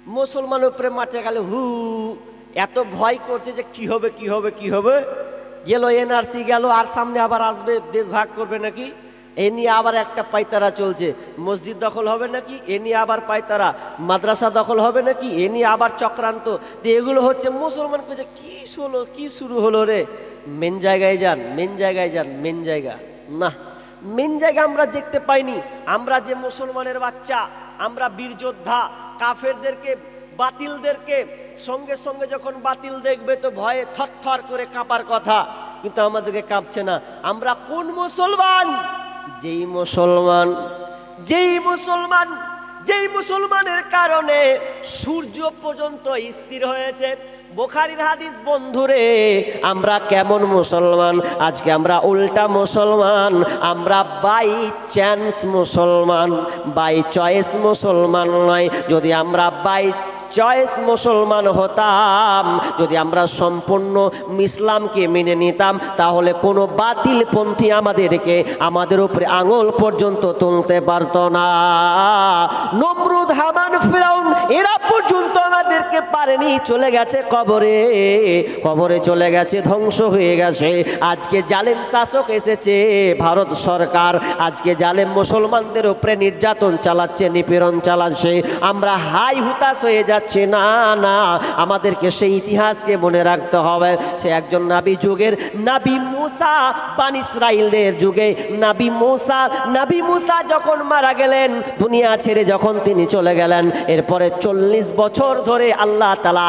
মুসলমান উপরে মাঠে গেলে হু এত ভয় করছে যে কি হবে কি হবে কি হবে। গেল এনআরসি গেল, আর সামনে আবার আসবে দেশ ভাগ করবে নাকি, এ নিয়ে আবার একটা পায়তারা চলছে। মসজিদ দখল হবে নাকি, এ নিয়ে আবার পায়তারা। মাদ্রাসা দখল হবে নাকি, এ নিয়ে আবার চক্রান্ত। এগুলো হচ্ছে মুসলমান যে কি হলো, কি শুরু হলো রে। মেন জায়গায় যান, মেন জায়গায় যান, মেন জায়গা না, মেন জায়গা আমরা দেখতে পাইনি। আমরা যে মুসলমানের বাচ্চা, আমরা বীর যোদ্ধা, কাফেরদেরকে বাতিলদেরকে সঙ্গে সঙ্গে যখন বাতিল দেখবে তো ভয়ে থরথর করে কাঁপার কথা, কিন্তু আমাদেরকে কাঁপছে না। আমরা কোন মুসলমান? যেই মুসলমান যেই মুসলমান যেই মুসলমানের কারণে সূর্য পর্যন্ত স্থির হয়েছে। বুখারীর হাদিস বন্ধুরে, আমরা কেমন মুসলমান? আজকে আমরা উল্টা মুসলমান। আমরা বাই চান্স মুসলমান, বাই চয়েস মুসলমান নয়। যদি আমরা বাই চয়েস মুসলমান হতাম, যদি আমরা সম্পূর্ণ ইসলামকে মেনে নিতাম, তাহলে কোনো বাতিলপন্থী আমাদের উপরে আঙুল পর্যন্ত তুলতে পারত না। নমরুদ, হামান, ফিরাউন এরা পর্যন্ত আমাদেরকে পারেনি, চলে গেছে কবরে, কবরে চলে গেছে, ধ্বংস হয়ে গেছে। আজকে জালেম শাসক এসেছে ভারত সরকার, আজকে জালেম মুসলমানদের উপরে নির্যাতন চালাচ্ছে, নিপীড়ন চালাচ্ছে। আমরা হাই হুতাশ হয়ে যাচ্ছি। না না, আমাদেরকে সেই ইতিহাসকে মনে রাখতে হবে। সে একজন নবী যুগের নবী মুসা, বানি ইসরাইলের যুগে নবী মুসা যখন মারা গেলেন, দুনিয়া ছেড়ে যখন তিনি চলে গেলেন, এরপরে 40 বছর ধরে আল্লাহ তাআলা